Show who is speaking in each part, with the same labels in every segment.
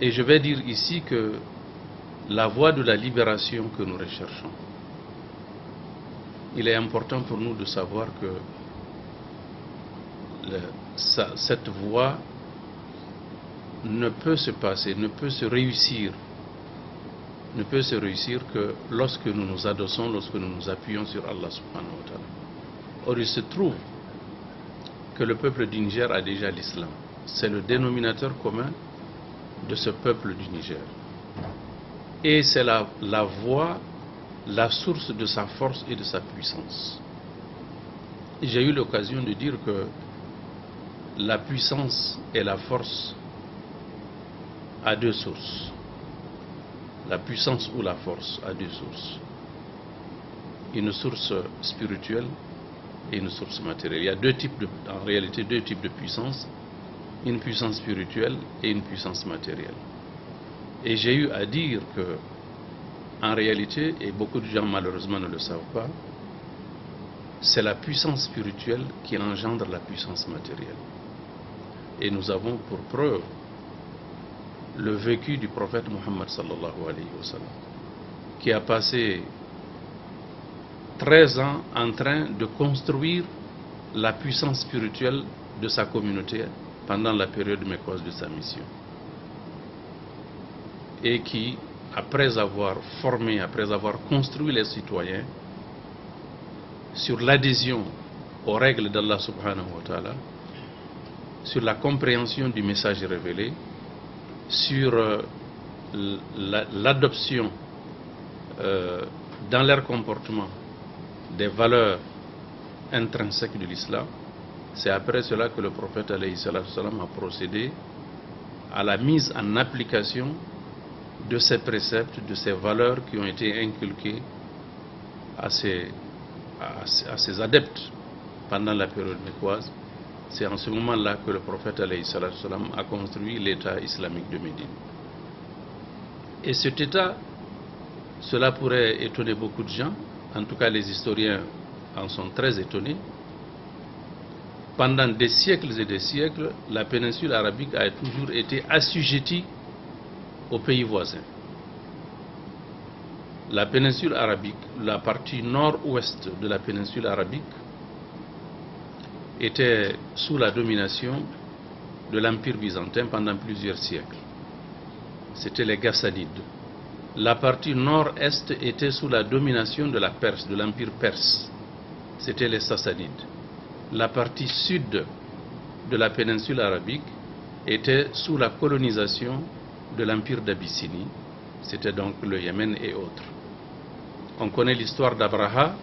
Speaker 1: Et je vais dire ici que la voie de la libération que nous recherchons, il est important pour nous de savoir que cette voie ne peut se passer, ne peut se réussir que lorsque nous nous adossons, lorsque nous nous appuyons sur Allah subhanahu wa ta'ala. Or, il se trouve que le peuple du Niger a déjà l'islam. C'est le dénominateur commun de ce peuple du Niger. Et c'est la voie, la source de sa force et de sa puissance. J'ai eu l'occasion de dire que la puissance et la force a deux sources. La puissance ou la force a deux sources. Une source spirituelle et une source matérielle. Il y a en réalité deux types de puissance. Une puissance spirituelle et une puissance matérielle. Et j'ai eu à dire que, en réalité, et beaucoup de gens malheureusement ne le savent pas, c'est la puissance spirituelle qui engendre la puissance matérielle. Et nous avons pour preuve le vécu du prophète Muhammad sallallahu alayhi wa sallam, qui a passé 13 ans en train de construire la puissance spirituelle de sa communauté pendant la période mécoise de sa mission. Et qui, après avoir formé, après avoir construit les citoyens sur l'adhésion aux règles d'Allah subhanahu wa ta'ala, sur la compréhension du message révélé, sur l'adoption dans leur comportement des valeurs intrinsèques de l'islam, c'est après cela que le prophète alayhi salam a procédé à la mise en application de ces préceptes, de ces valeurs qui ont été inculquées à ses adeptes pendant la période mécoise. C'est en ce moment-là que le prophète alayhi salam a construit l'État islamique de Médine. Et cet État, cela pourrait étonner beaucoup de gens, en tout cas les historiens en sont très étonnés. Pendant des siècles et des siècles, la péninsule arabique a toujours été assujettie aux pays voisins. La péninsule arabique, la partie nord-ouest de la péninsule arabique, était sous la domination de l'Empire byzantin pendant plusieurs siècles. C'était les Gassanides. La partie nord-est était sous la domination de la Perse, de l'Empire perse. C'était les Sassanides. La partie sud de la péninsule arabique était sous la colonisation de l'Empire d'Abyssinie. C'était donc le Yémen et autres. On connaît l'histoire d'Abraha,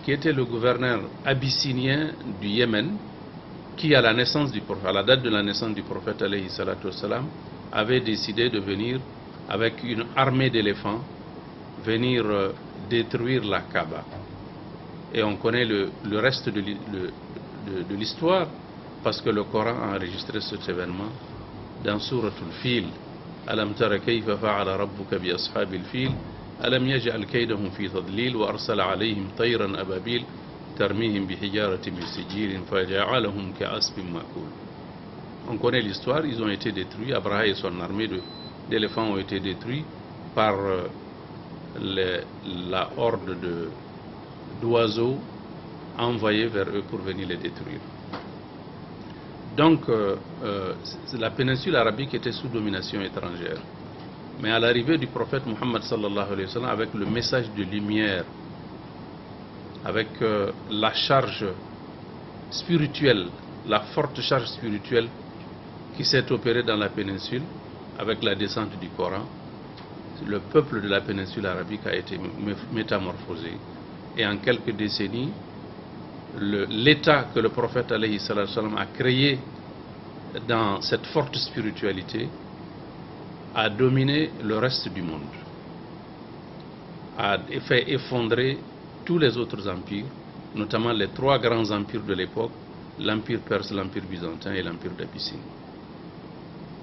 Speaker 1: qui était le gouverneur abyssinien du Yémen, qui à la date de la naissance du prophète alayhi salatu wassalam, avait décidé de venir avec une armée d'éléphants, venir détruire la Kaaba. Et on connaît le reste de l'histoire, parce que le Coran a enregistré cet événement dans Suratul Fil. Alam tara kayfa fa'ala rabbuka bi ashabil fil alam yaj'al kaydahum fi tadlil wa arsala alayhim tayran ababil tarmihim bi hijaratin min sijilin faja'alahum ka'asfin ma'kul. On connaît l'histoire, ils ont été détruits. Abraha et son armée d'éléphants ont été détruits par la horde d'oiseaux envoyés vers eux pour venir les détruire. Donc la péninsule arabique était sous domination étrangère. Mais à l'arrivée du prophète Muhammad sallallahu alayhi wa sallam, avec le message de lumière, avec la charge spirituelle, la forte charge spirituelle qui s'est opérée dans la péninsule, avec la descente du Coran, le peuple de la péninsule arabique a été métamorphosé. Et en quelques décennies, l'état que le prophète alayhi salam a créé dans cette forte spiritualité a dominé le reste du monde, a fait effondrer tous les autres empires, notamment les trois grands empires de l'époque, l'empire perse, l'empire byzantin et l'empire d'Abyssinie.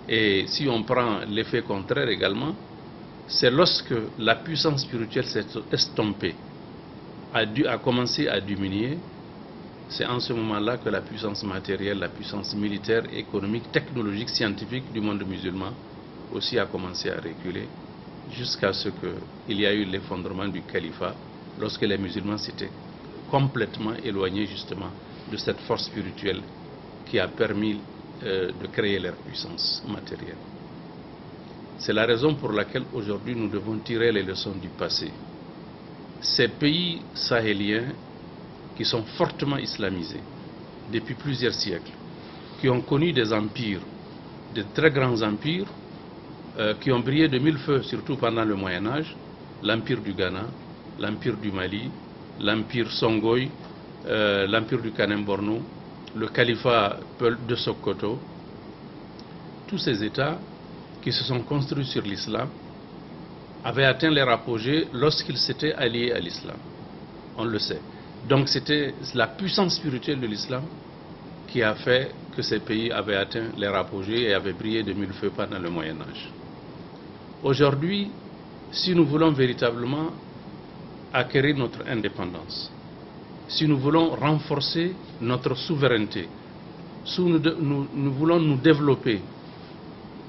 Speaker 1: Et si on prend l'effet contraire également, c'est lorsque la puissance spirituelle s'est estompée, a commencé à diminuer, c'est en ce moment-là que la puissance matérielle, la puissance militaire, économique, technologique, scientifique du monde musulman aussi a commencé à reculer jusqu'à ce qu'il y a eu l'effondrement du califat lorsque les musulmans s'étaient complètement éloignés justement de cette force spirituelle qui a permis de créer leur puissance matérielle. C'est la raison pour laquelle aujourd'hui nous devons tirer les leçons du passé. Ces pays sahéliens qui sont fortement islamisés depuis plusieurs siècles, qui ont connu des empires, de très grands empires, qui ont brillé de mille feux, surtout pendant le Moyen-Âge, l'empire du Ghana, l'empire du Mali, l'empire Songhai, l'empire du Kanem-Borno, le califat de Sokoto, tous ces États qui se sont construits sur l'islam avaient atteint leur apogée lorsqu'ils s'étaient alliés à l'islam. On le sait. Donc c'était la puissance spirituelle de l'islam qui a fait que ces pays avaient atteint leur apogée et avaient brillé de mille feux pendant le Moyen-Âge. Aujourd'hui, si nous voulons véritablement acquérir notre indépendance, si nous voulons renforcer notre souveraineté, si nous voulons nous développer,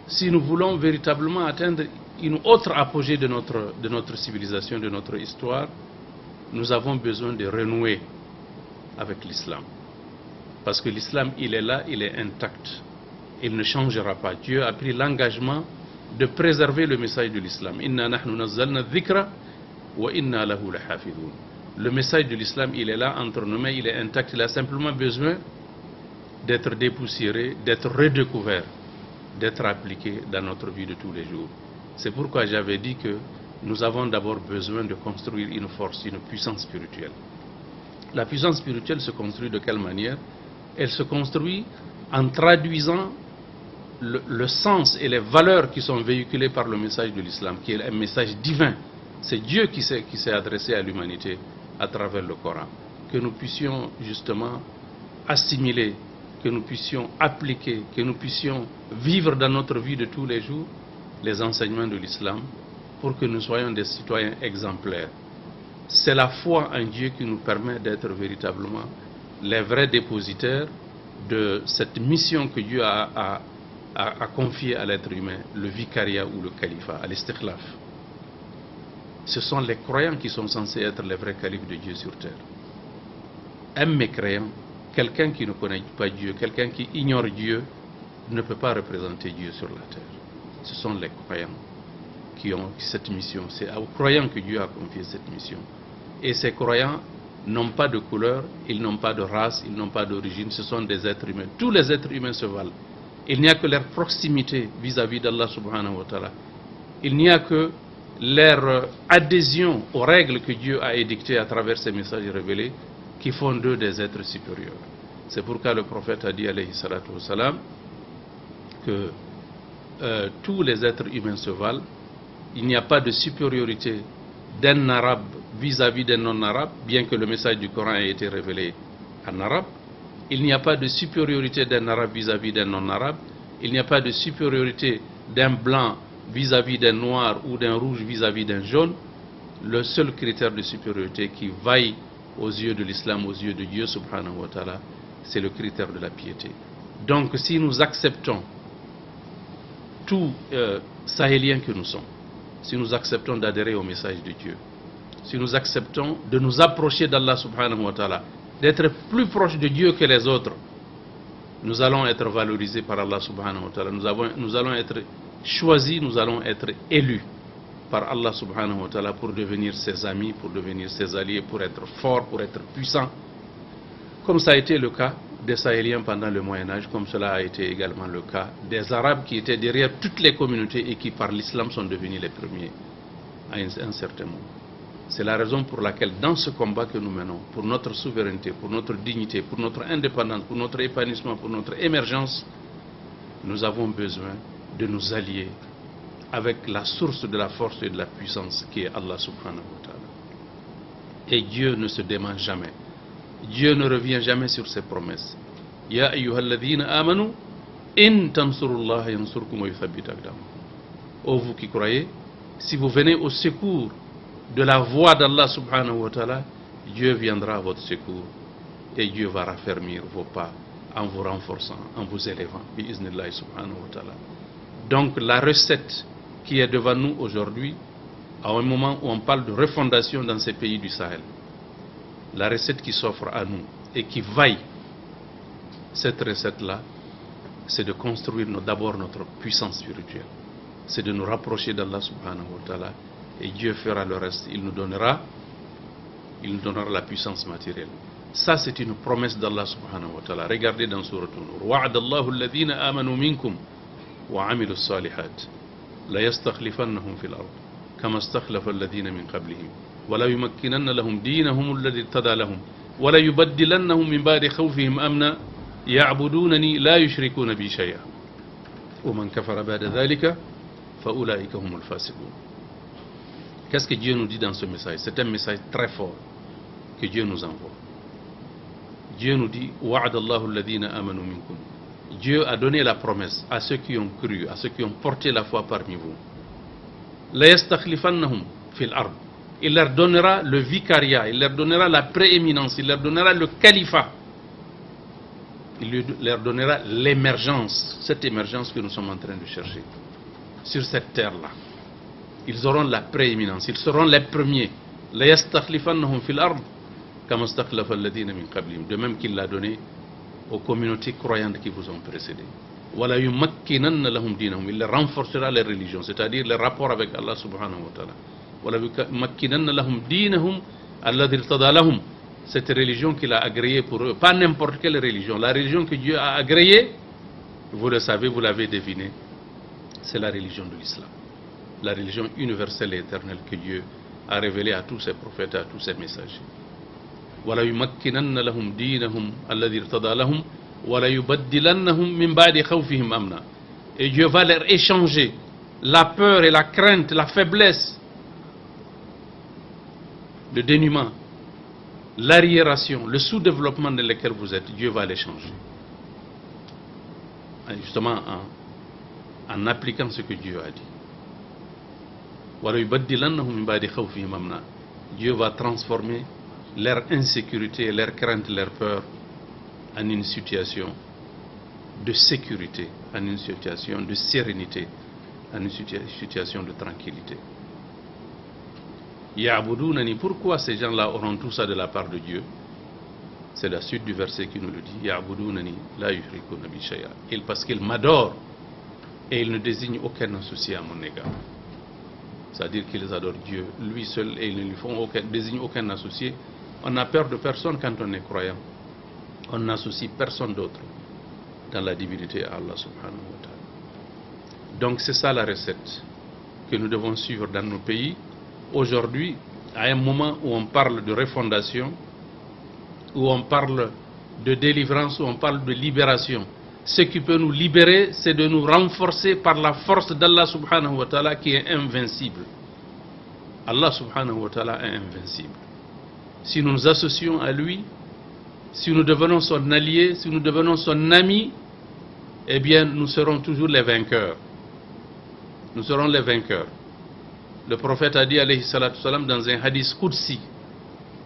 Speaker 1: si nous voulons véritablement atteindre une autre apogée de notre civilisation, de notre histoire, nous avons besoin de renouer avec l'islam. Parce que l'islam, il est là, il est intact. Il ne changera pas. Dieu a pris l'engagement de préserver le message de l'islam. Inna nahnu nazzalna dhikra wa inna lahu lahafidhun. Le message de l'islam, il est là entre nos mains, il est intact. Il a simplement besoin d'être dépoussiéré, d'être redécouvert, d'être appliqué dans notre vie de tous les jours. C'est pourquoi j'avais dit que nous avons d'abord besoin de construire une force, une puissance spirituelle. La puissance spirituelle se construit de quelle manière? Elle se construit en traduisant le sens et les valeurs qui sont véhiculées par le message de l'islam, qui est un message divin. C'est Dieu qui s'est adressé à l'humanité à travers le Coran. Que nous puissions justement assimiler, que nous puissions appliquer, que nous puissions vivre dans notre vie de tous les jours les enseignements de l'islam pour que nous soyons des citoyens exemplaires. C'est la foi en Dieu qui nous permet d'être véritablement les vrais dépositaires de cette mission que Dieu a confiée à l'être humain, le vicariat ou le califat, à l'istikhlaf. Ce sont les croyants qui sont censés être les vrais califes de Dieu sur terre. Un mécréant, quelqu'un qui ne connaît pas Dieu, quelqu'un qui ignore Dieu, ne peut pas représenter Dieu sur la terre. Ce sont les croyants qui ont cette mission. C'est aux croyants que Dieu a confié cette mission. Et ces croyants n'ont pas de couleur, ils n'ont pas de race, ils n'ont pas d'origine, ce sont des êtres humains. Tous les êtres humains se valent. Il n'y a que leur proximité vis-à-vis d'Allah subhanahu wa ta'ala. Il n'y a que leur adhésion aux règles que Dieu a édictées à travers ses messages révélés qui font d'eux des êtres supérieurs. C'est pourquoi le prophète a dit alayhi salatu wassalam que tous les êtres humains se valent. Il n'y a pas de supériorité d'un arabe vis-à-vis d'un non-arabe, bien que le message du Coran ait été révélé en arabe. Il n'y a pas de supériorité d'un arabe vis-à-vis d'un non-arabe. Il n'y a pas de supériorité d'un blanc vis-à-vis d'un noir ou d'un rouge vis-à-vis d'un jaune. Le seul critère de supériorité qui vaille aux yeux de l'islam, aux yeux de Dieu subhanahu wa ta'ala, c'est le critère de la piété. Donc si nous acceptons tout sahéliens que nous sommes, si nous acceptons d'adhérer au message de Dieu, si nous acceptons de nous approcher d'Allah subhanahu wa ta'ala, d'être plus proches de Dieu que les autres, nous allons être valorisés par Allah subhanahu wa ta'ala, nous allons être choisis, nous allons être élus par Allah subhanahu wa ta'ala pour devenir ses amis, pour devenir ses alliés, pour être forts, pour être puissants, comme ça a été le cas des Sahéliens pendant le Moyen-Âge, comme cela a été également le cas des Arabes qui étaient derrière toutes les communautés et qui par l'islam sont devenus les premiers à un certain moment. C'est la raison pour laquelle dans ce combat que nous menons, pour notre souveraineté, pour notre dignité, pour notre indépendance, pour notre épanouissement, pour notre émergence, nous avons besoin de nous allier avec la source de la force et de la puissance qui est Allah subhanahu wa ta'ala. Et Dieu ne se dément jamais. Dieu ne revient jamais sur ses promesses. Ya ayyuhalladhina amanu in tansurullaha yansurkum wa yuthabbit aqdamakum. Ô vous qui croyez, si vous venez au secours de la voie d'Allah subhanahu wa ta'ala, Dieu viendra à votre secours et Dieu va raffermir vos pas en vous renforçant, en vous élevant bi iznillahi subhanahu wa ta'ala. Donc la recette qui est devant nous aujourd'hui, à un moment où on parle de refondation dans ces pays du Sahel, la recette qui s'offre à nous et qui vaille cette recette-là, c'est de construire d'abord notre puissance spirituelle. C'est de nous rapprocher d'Allah subhanahu wa ta'ala, et Dieu fera le reste. Il nous donnera la puissance matérielle. Ça, c'est une promesse d'Allah subhanahu wa ta'ala. Regardez dans Surat An-Nur. وَعَدَ اللَّهُ الَّذِينَ آمَنُوا مِنكُمْ وَعَمِلُوا الصَّالِحَاتِ لَيَسْتَخْلِفَنَّهُمْ فِي الْأَرْضِ كَمَا اسْتَخْلَفَ الَّذِينَ مِنْ قَبْلِهِمْ وَلَا يُمَكِّنَنَّ لَهُمْ دِينَهُمُ الَّذِي ارْتَضَىٰ لَهُمْ وَلَا يُبَدِّلَنَّهُمْ مِنْ بَعْدِ خَوْفِهِمْ أَمْنًا يَعْبُدُونَنِي لَا يُشْرِكُونَ بِي شَيْئًا وَمَنْ كَفَرَ بَعْدَ ذَلِكَ فَأُولَٰئِكَ هُمُ الْفَاسِقُونَ. Qu'est-ce que Dieu nous dit dans ce message? C'est un message très fort que Dieu nous envoie. Dieu nous dit وَعَدَ اللَّهُ الَّذِينَ آمَنُوا مِنكُمْ. Dieu a donné la promesse à ceux qui ont cru, à ceux qui ont porté la foi parmi vous. لَيَسْتَخْلِفَنَّهُمْ فِي الْأَرْضِ. Il leur donnera le vicariat, il leur donnera la prééminence, il leur donnera le califat. Il leur donnera l'émergence, cette émergence que nous sommes en train de chercher sur cette terre-là. Ils auront la prééminence, ils seront les premiers. لَيَسْتَخْلِفَنَّهُمْ فِي الْأَرْضِ كَمَا اسْتَخْلَفَ الَّذِينَ مِنْ قَبْلِهِمْ. De même qu'il l'a donné aux communautés croyantes qui vous ont précédés. وَلَا يُمَكِّنَنَّ لَهُمْ دِينَهُمْ. Il leur renforcera les religions, c'est-à-dire les rapports avec Allah subhanahu wa ta'ala. وَلَا يُمَكِّنَنَّ لَهُمْ دِينَهُمْ الَّذِي ارْتَضَىٰ لَهُمْ. Cette religion qu'il a agréée pour eux, pas n'importe quelle religion, la religion que Dieu a agréée, vous le savez, vous l'avez deviné, c'est la religion de l'islam. La religion universelle et éternelle que Dieu a révélée à tous ses prophètes et à tous ses messagers. وَلَا يُمَكِّنَنَّ لَهُمْ دِينَهُمْ الَّذِي ارْتَضَىٰ لَهُمْ وَلَا يُبَدِّلَنَّهُمْ مِنْ بَعْدِ خَوْفِهِمْ أَمْنًا. Et Dieu va leur échanger la peur et la crainte, la faiblesse, le dénuement, l'arriération, le sous-développement dans lequel vous êtes. Dieu va les changer. Justement en appliquant ce que Dieu a dit. وَلَا يُبَدِّلَنَّهُمْ مِنْ بَعْدِ خَوْفِهِمْ أَمْنًا. Dieu va transformer leur insécurité, leur crainte, leur peur en une situation de sécurité, en une situation de sérénité, en une situation de tranquillité. Ya'budunani. Pourquoi ces gens-là auront tout ça de la part de Dieu? C'est la suite du verset qui nous le dit. Ya'budunani la yushrikuna bi shay'a. Parce qu'ils m'adorent et ils ne désignent aucun associé à mon égard. C'est-à-dire qu'ils adorent Dieu, lui seul, et ils ne lui désignent aucun associé. On n'a peur de personne quand on est croyant. On n'associe personne d'autre dans la divinité à Allah subhanahu wa ta'ala. Donc c'est ça la recette que nous devons suivre dans nos pays. Aujourd'hui, à un moment où on parle de refondation, où on parle de délivrance, où on parle de libération, ce qui peut nous libérer, c'est de nous renforcer par la force d'Allah subhanahu wa ta'ala qui est invincible. Allah subhanahu wa ta'ala est invincible. Si nous nous associons à lui, si nous devenons son allié, si nous devenons son ami, eh bien nous serons toujours les vainqueurs. Nous serons les vainqueurs. Le prophète a dit alayhi salatu salam dans un hadith qudsi.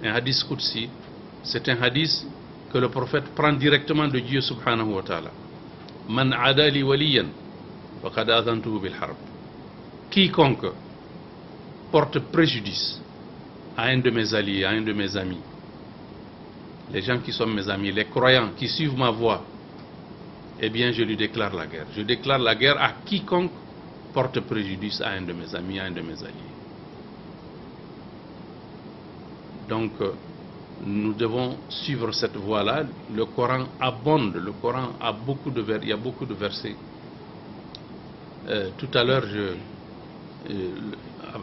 Speaker 1: Un hadith qudsi, c'est un hadith que le prophète prend directement de Dieu subhanahu wa ta'ala. Man adali waliyan faqad adhantuhu bil harb. Quiconque porte préjudice à un de mes alliés, à un de mes amis, les gens qui sont mes amis, les croyants qui suivent ma voie, eh bien je lui déclare la guerre. Je déclare la guerre à quiconque porte préjudice à un de mes amis, à un de mes alliés. Donc nous devons suivre cette voie-là. Le Coran abonde, le Coran a beaucoup de versets, il y a beaucoup de versets. Tout à l'heure,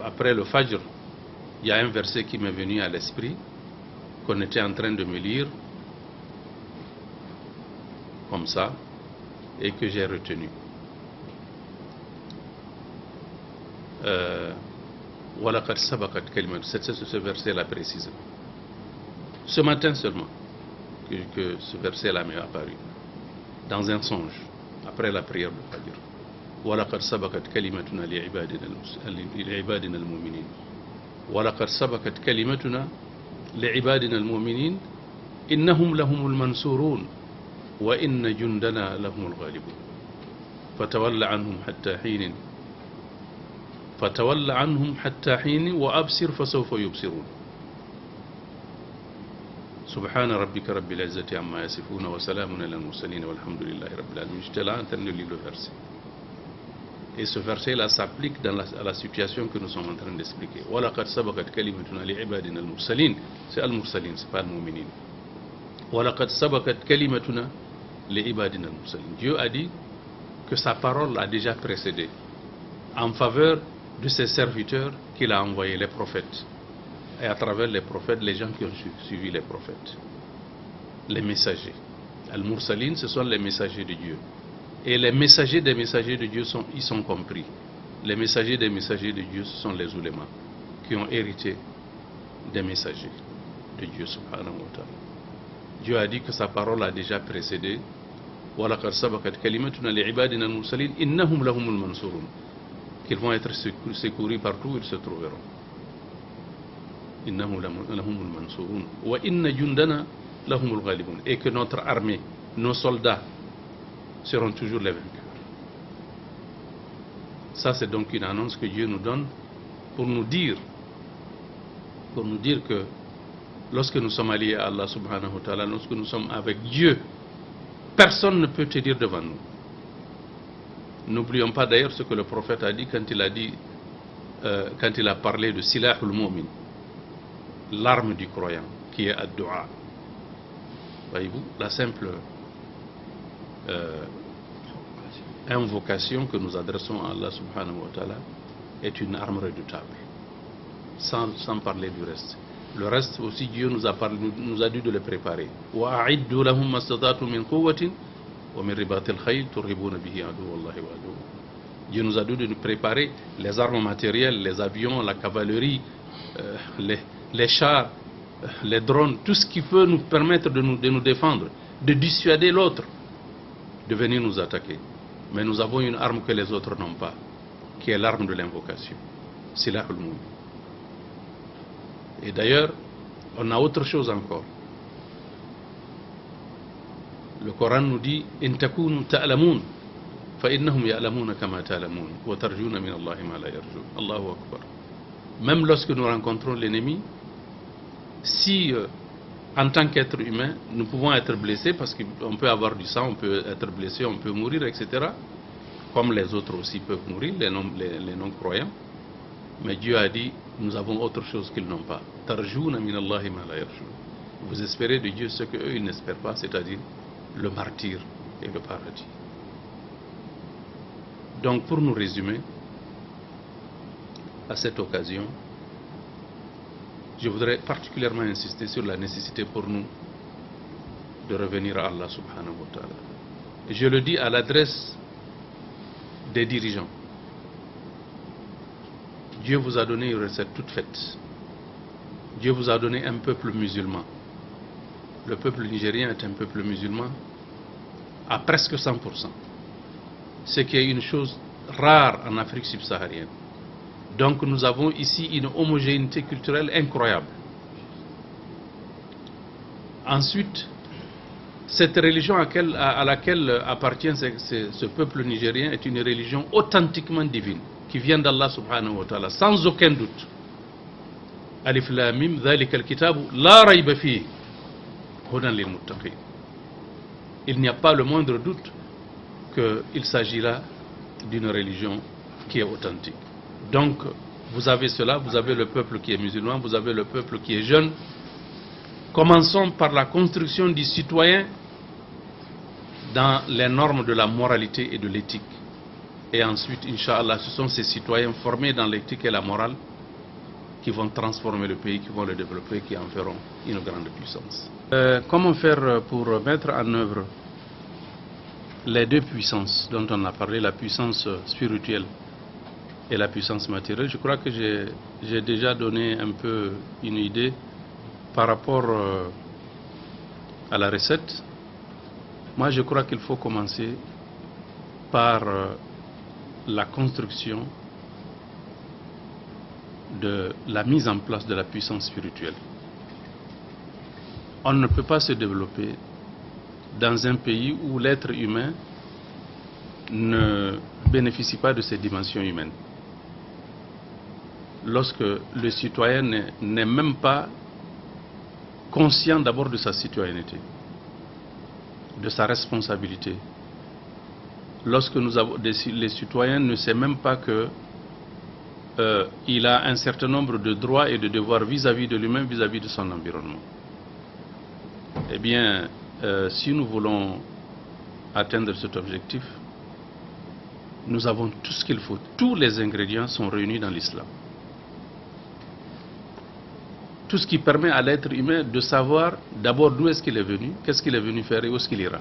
Speaker 1: après le Fajr, il y a un verset qui m'est venu à l'esprit, qu'on était en train de me lire, comme ça, et que j'ai retenu. وَلَقَدْ سَبَقَتْ كَلِمَةُ. C'est ce verset-là précisément. Ce matin seulement, que ce verset-là m'est apparu, dans un songe, après la prière du Fajr. وَلَقَدْ سَبَقَتْ كَلِمَتُنَا لِعِبَادِنَا الْمُؤْمِنِينَ. وَلَقَدْ سَبَقَتْ كَلِمَتُنَا لِعِبَادِنَا الْمُؤْمِنِينَ إِنَّهُمْ لَهُمُ الْمَنْصُورُونَ وَإِنَّ جُنْدَنَا لَهُمُ الْغَالِبُونَ. فتول عنهم حتى حين فتول عنهم حتى حين وأبصر فسوف يبصرون سبحان ربك رب العزة عما يصفون وسلام على المرسلين والحمد لله رب العالمين. J'étais là en train de lire le verset. Et ce verset-là s'applique à la situation que nous sommes en train d'expliquer. وَلَقَدْ سَبَقَتْ كَلِمَتُنَا لِعِبَادِنَا الْمُرْسَلِينَ. C'est al-Mursalin, c'est pas al-Mu'minin. وَلَقَدْ سَبَقَتْ كَلِمَتُنَا لِعِبَادِنَا الْمُرْسَلِينَ. Dieu a dit que sa parole a déjà précédé en faveur de ses serviteurs qu'il a envoyés, les prophètes. Et à travers les prophètes, les gens qui ont suivi les prophètes. Les messagers. Al-Mursalin, ce sont les messagers de Dieu. Et les messagers des messagers de Dieu ils sont compris. Les messagers des messagers de Dieu, ce sont les oulémas qui ont hérité des messagers de Dieu subhanahu wa ta'ala. Dieu a dit que sa parole a déjà précédé. وَلَقَدْ سَبَقَتْ كَلِمَتُنَا لِعِبَادِنَا الْمُرْسَلِينَ إِنَّهُمْ لَهُمُ الْمَنْصُورُونَ. Qu'ils vont être secourus partout où ils se trouveront. إِنَّهُمْ لَهُمُ الْمَنْصُورُونَ وَإِنَّ جُنْدَنَا لَهُمُ الْغَالِبُونَ. Et que notre armée, nos soldats seront toujours les vainqueurs. Ça, c'est donc une annonce que Dieu nous donne pour nous dire que lorsque nous sommes alliés à Allah subhanahu wa ta'ala, lorsque nous sommes avec Dieu, personne ne peut te dire devant nous. N'oublions pas d'ailleurs ce que le prophète a dit quand il a parlé de silahul mu'min, l'arme du croyant, qui est ad-du'a. Voyez-vous, la simple invocation que nous adressons à Allah subhanahu wa ta'ala est une arme redoutable, sans parler du reste. Le reste aussi, Dieu nous a dit de le préparer. وَأَعِدُّوا لَهُمْ مَا اسْتَطَعْتُم مِّن قُوَّةٍ وَمِن رِّبَاطِ الْخَيْلِ تُرْهِبُونَ بِهِ عَدُوَّ اللَّهِ وَعَدُوَّهُ. Dieu nous a dit de nous préparer les armes matérielles, les avions, la cavalerie, les chars, les drones, tout ce qui peut nous permettre de nous défendre, de dissuader l'autre de venir nous attaquer. Mais nous avons une arme que les autres n'ont pas, qui est l'arme de l'invocation. Silahul Mu'min. Et d'ailleurs, on a autre chose encore. Le Coran nous dit إِن تَكُونُوا تَعْلَمُونَ فَإِنَّهُمْ يَعْلَمُونَ كَمَا تَعْلَمُونَ وَتَرْجُونَ مِنَ اللَّهِ مَا لَا يَرْجُونَ. Allahu Akbar. Même lorsque nous rencontrons l'ennemi, si en tant qu'être humain, nous pouvons être blessés parce qu'on peut avoir du sang, on peut être blessé, on peut mourir, etc. Comme les autres aussi peuvent mourir, les non-croyants. Mais Dieu a dit, nous avons autre chose qu'ils n'ont pas. Tarjouna min Allahi ma la yarjoun. Vous espérez de Dieu ce qu'eux ils n'espèrent pas, c'est-à-dire le martyre et le paradis. Donc pour nous résumer, à cette occasion, je voudrais particulièrement insister sur la nécessité pour nous de revenir à Allah subhanahu wa ta'ala. Je le dis à l'adresse des dirigeants. Dieu vous a donné une recette toute faite. Dieu vous a donné un peuple musulman. Le peuple nigérien est un peuple musulman à presque 100%. Ce qui est une chose rare en Afrique subsaharienne. Donc nous avons ici une homogénéité culturelle incroyable. Ensuite, cette religion à laquelle appartient ce peuple nigérien est une religion authentiquement divine, qui vient d'Allah subhanahu wa ta'ala, sans aucun doute. Alif Lam Mim, dhalika al-kitabu la rayba fihi hudan lil muttaqin. Il n'y a pas le moindre doute qu'il s'agit là d'une religion qui est authentique. Donc, vous avez cela, vous avez le peuple qui est musulman, vous avez le peuple qui est jeune. Commençons par la construction du citoyen dans les normes de la moralité et de l'éthique. Et ensuite, Inch'Allah, ce sont ces citoyens formés dans l'éthique et la morale qui vont transformer le pays, qui vont le développer, qui en feront une grande puissance. Comment faire pour mettre en œuvre les deux puissances dont on a parlé, la puissance spirituelle et la puissance matérielle? Je crois que j'ai déjà donné un peu une idée par rapport à la recette. Moi, je crois qu'il faut commencer par la construction de la mise en place de la puissance spirituelle. On ne peut pas se développer dans un pays où l'être humain ne bénéficie pas de ces dimensions humaines. Lorsque le citoyen n'est même pas conscient d'abord de sa citoyenneté, de sa responsabilité. Lorsque les citoyens ne savent même pas que il a un certain nombre de droits et de devoirs vis-à-vis de lui-même, vis-à-vis de son environnement. Eh bien, si nous voulons atteindre cet objectif, nous avons tout ce qu'il faut. Tous les ingrédients sont réunis dans l'islam. Tout ce qui permet à l'être humain de savoir d'abord d'où est-ce qu'il est venu, qu'est-ce qu'il est venu faire et où est-ce qu'il ira.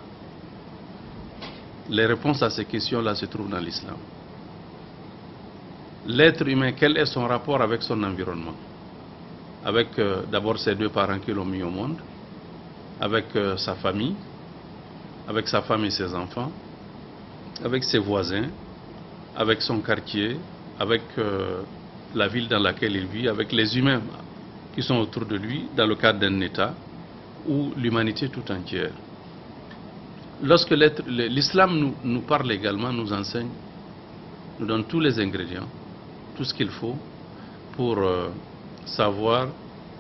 Speaker 1: Les réponses à ces questions-là se trouvent dans l'islam. L'être humain, quel est son rapport avec son environnement? Avec d'abord ses deux parents qui l'ont mis au monde, avec sa famille, avec sa femme et ses enfants, avec ses voisins, avec son quartier, avec la ville dans laquelle il vit, avec les humains qui sont autour de lui, dans le cadre d'un État, ou l'humanité tout entière. Lorsque l'islam nous parle également, nous enseigne, nous donne tous les ingrédients, tout ce qu'il faut pour savoir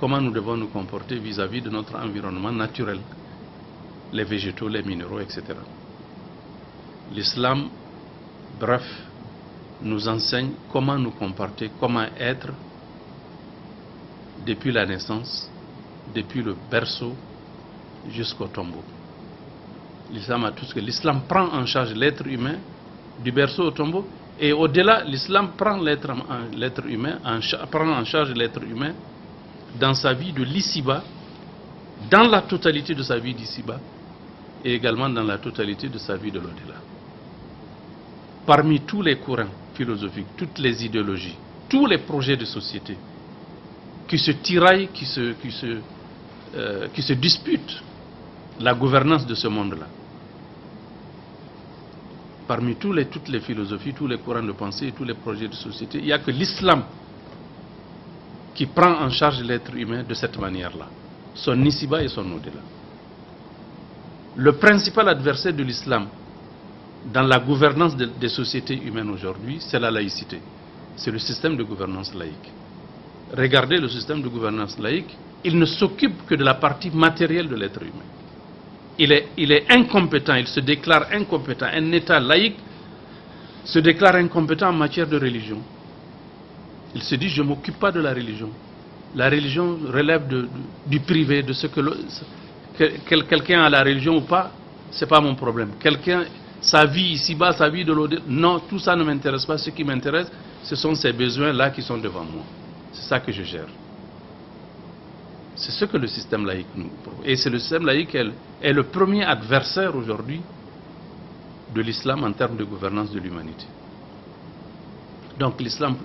Speaker 1: comment nous devons nous comporter vis-à-vis de notre environnement naturel, les végétaux, les minéraux, etc. L'islam, bref, nous enseigne comment nous comporter, comment être depuis la naissance, depuis le berceau jusqu'au tombeau. L'islam a tout ce que l'islam prend en charge l'être humain du berceau au tombeau, et au-delà, l'islam prend l'être humain, prend en charge l'être humain dans sa vie de l'ici-bas, dans la totalité de sa vie d'ici-bas, et également dans la totalité de sa vie de l'au-delà. Parmi tous les courants philosophiques, toutes les idéologies, tous les projets de société qui se tiraillent, qui se disputent la gouvernance de ce monde-là. Parmi toutes les philosophies, tous les courants de pensée et tous les projets de société, il n'y a que l'islam qui prend en charge l'être humain de cette manière-là, son ici-bas et son au-delà. Le principal adversaire de l'islam dans la gouvernance des sociétés humaines aujourd'hui, c'est la laïcité. C'est le système de gouvernance laïque. Regardez le système de gouvernance laïque, il ne s'occupe que de la partie matérielle de l'être humain. Il est incompétent, il se déclare incompétent. Un État laïque se déclare incompétent en matière de religion. Il se dit, je ne m'occupe pas de la religion. La religion relève du privé, de ce que quelqu'un a la religion ou pas, ce n'est pas mon problème. Quelqu'un, sa vie ici-bas, sa vie de l'au-delà, non, tout ça ne m'intéresse pas. Ce qui m'intéresse, ce sont ces besoins-là qui sont devant moi. C'est ça que je gère. C'est ce que le système laïque nous propose. Et c'est le système laïque est le premier adversaire aujourd'hui de l'islam en termes de gouvernance de l'humanité. Donc l'islam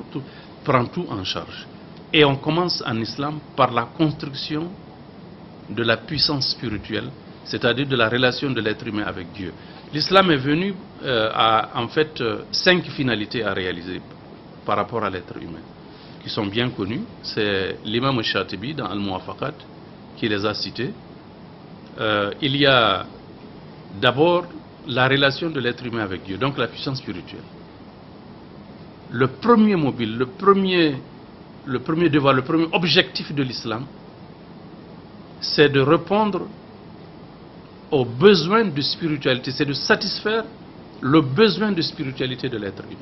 Speaker 1: prend tout en charge. Et on commence en islam par la construction de la puissance spirituelle, c'est-à-dire de la relation de l'être humain avec Dieu. L'islam est venu à en fait 5 finalités à réaliser par rapport à l'être humain, qui sont bien connus. C'est l'imam Shatibi dans Al-Muwafaqat qui les a cités. Il y a d'abord la relation de l'être humain avec Dieu, donc la puissance spirituelle. Le premier mobile, le premier devoir, le premier objectif de l'islam, c'est de répondre aux besoins de spiritualité, c'est de satisfaire le besoin de spiritualité de l'être humain.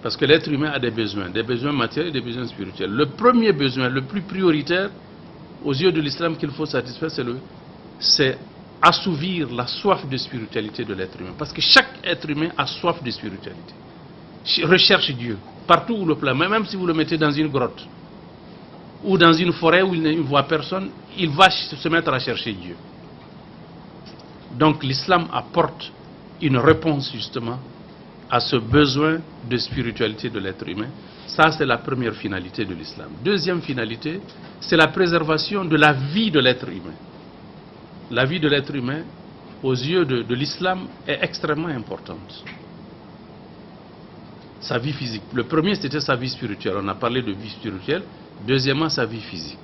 Speaker 1: Parce que l'être humain a des besoins matériels et des besoins spirituels. Le premier besoin, le plus prioritaire aux yeux de l'islam qu'il faut satisfaire, c'est assouvir la soif de spiritualité de l'être humain. Parce que chaque être humain a soif de spiritualité. Recherche Dieu, partout où le place, même si vous le mettez dans une grotte ou dans une forêt où il ne voit personne, il va se mettre à chercher Dieu. Donc l'islam apporte une réponse justement à ce besoin de spiritualité de l'être humain. Ça, c'est la première finalité de l'islam. Deuxième finalité, c'est la préservation de la vie de l'être humain. La vie de l'être humain, aux yeux de l'islam, est extrêmement importante. Sa vie physique. Le premier, c'était sa vie spirituelle. On a parlé de vie spirituelle. Deuxièmement, sa vie physique.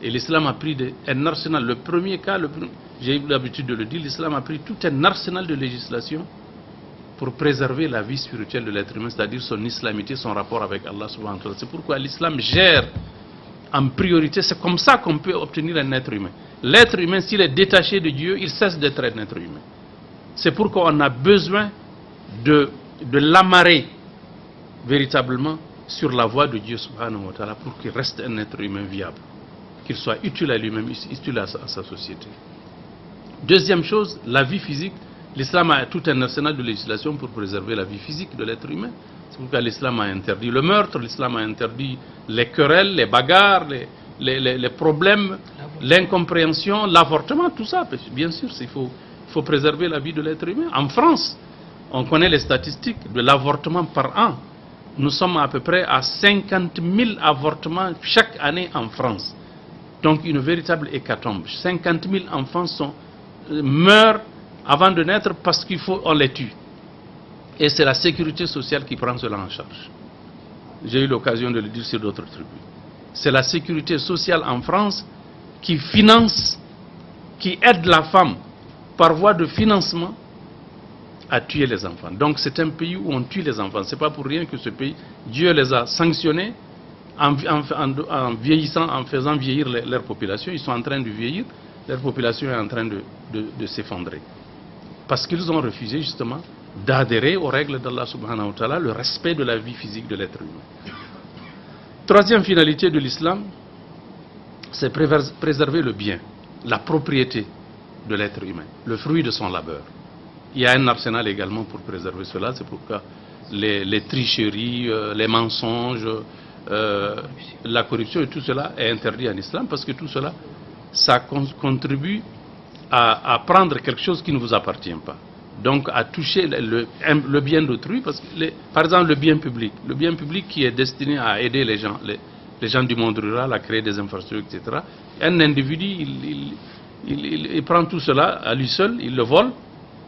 Speaker 1: Et l'islam a pris un arsenal. Le premier cas, j'ai eu l'habitude de le dire, l'islam a pris tout un arsenal de législation pour préserver la vie spirituelle de l'être humain, c'est-à-dire son islamité, son rapport avec Allah subhanahu wa ta'ala. C'est pourquoi l'islam gère en priorité, c'est comme ça qu'on peut obtenir un être humain. L'être humain, s'il est détaché de Dieu, il cesse d'être un être humain. C'est pourquoi on a besoin de l'amarrer véritablement sur la voie de Dieu subhanahu wa ta'ala pour qu'il reste un être humain viable, qu'il soit utile à lui-même, utile à sa société. Deuxième chose, la vie physique. L'islam a tout un arsenal de législation pour préserver la vie physique de l'être humain. C'est pourquoi l'islam a interdit le meurtre, l'islam a interdit les querelles, les bagarres, les problèmes, l'incompréhension, l'avortement, tout ça. Bien sûr, il faut préserver la vie de l'être humain. En France, on connaît les statistiques de l'avortement par an. Nous sommes à peu près à 50 000 avortements chaque année en France. Donc une véritable hécatombe. 50 000 enfants meurent avant de naître parce qu'on les tue. Et c'est la sécurité sociale qui prend cela en charge. J'ai eu l'occasion de le dire sur d'autres tribus. C'est la sécurité sociale en France qui finance, qui aide la femme par voie de financement à tuer les enfants. Donc c'est un pays où on tue les enfants. Ce n'est pas pour rien que ce pays, Dieu les a sanctionnés en vieillissant, en faisant vieillir leur population. Ils sont en train de vieillir, leur population est en train de s'effondrer. Parce qu'ils ont refusé justement d'adhérer aux règles d'Allah subhanahu wa ta'ala, le respect de la vie physique de l'être humain. Troisième finalité de l'islam, c'est préserver le bien, la propriété de l'être humain, le fruit de son labeur. Il y a un arsenal également pour préserver cela, c'est pourquoi les tricheries, les mensonges, la corruption et tout cela est interdit en islam, parce que tout cela, ça contribue à prendre quelque chose qui ne vous appartient pas. Donc à toucher le bien d'autrui, parce que par exemple le bien public qui est destiné à aider les gens du monde rural à créer des infrastructures, etc. Un individu, il prend tout cela à lui seul, il le vole,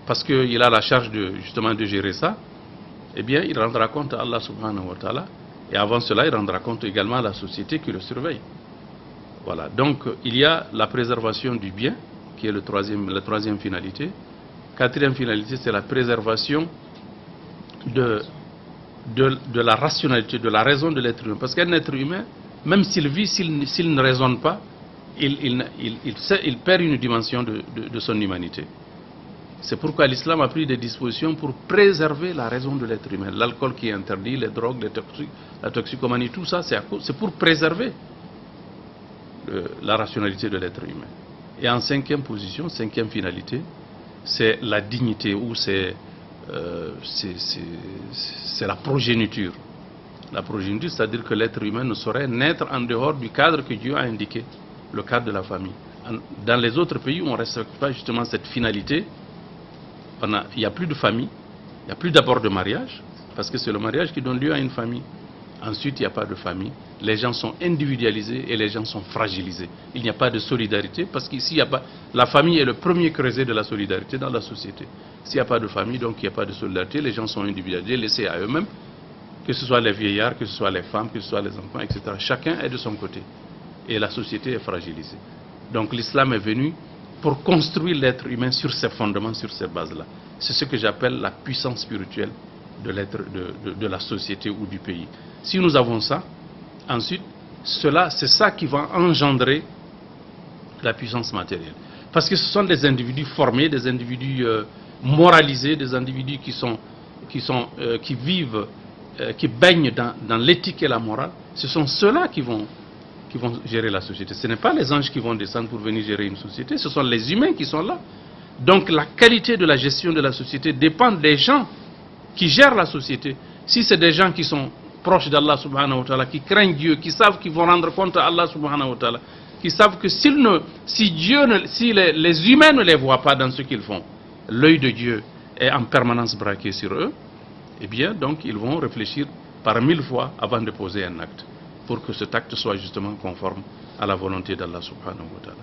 Speaker 1: parce qu'il a la charge justement de gérer ça. Eh bien il rendra compte à Allah subhanahu wa ta'ala, et avant cela il rendra compte également à la société qui le surveille. Voilà, donc il y a la préservation du bien, qui est la troisième finalité. Quatrième finalité, c'est la préservation de la rationalité, de la raison de l'être humain. Parce qu'un être humain, même s'il vit, s'il ne raisonne pas, il perd une dimension de son humanité. C'est pourquoi l'islam a pris des dispositions pour préserver la raison de l'être humain. L'alcool qui est interdit, les drogues, la toxicomanie, tout ça, c'est pour préserver la rationalité de l'être humain. Et en cinquième position, cinquième finalité, c'est la dignité, ou c'est la progéniture. La progéniture, c'est-à-dire que l'être humain ne saurait naître en dehors du cadre que Dieu a indiqué, le cadre de la famille. Dans les autres pays où on ne respecte pas justement cette finalité, il n'y a plus de famille, il n'y a plus d'abord de mariage, parce que c'est le mariage qui donne lieu à une famille. Ensuite, il n'y a pas de famille. Les gens sont individualisés et les gens sont fragilisés. Il n'y a pas de solidarité, parce qu'ici, la famille est le premier creuset de la solidarité dans la société. S'il n'y a pas de famille, donc il n'y a pas de solidarité, les gens sont individualisés, laissés à eux-mêmes, que ce soit les vieillards, que ce soit les femmes, que ce soit les enfants, etc. Chacun est de son côté. Et la société est fragilisée. Donc l'islam est venu pour construire l'être humain sur ces fondements, sur ces bases-là. C'est ce que j'appelle la puissance spirituelle de la société ou du pays. Si nous avons ça, ensuite, c'est ça qui va engendrer la puissance matérielle. Parce que ce sont des individus formés, des individus moralisés, des individus qui vivent, qui baignent dans l'éthique et la morale. Ce sont ceux-là qui vont gérer la société. Ce n'est pas les anges qui vont descendre pour venir gérer une société, ce sont les humains qui sont là. Donc la qualité de la gestion de la société dépend des gens qui gèrent la société. Si c'est des gens qui sont proches d'Allah subhanahu wa ta'ala, qui craignent Dieu, qui savent qu'ils vont rendre compte à Allah subhanahu wa ta'ala, qui savent que si les humains ne les voient pas dans ce qu'ils font, l'œil de Dieu est en permanence braqué sur eux, eh bien donc ils vont réfléchir par 1000 fois avant de poser un acte, pour que cet acte soit justement conforme à la volonté d'Allah subhanahu wa ta'ala.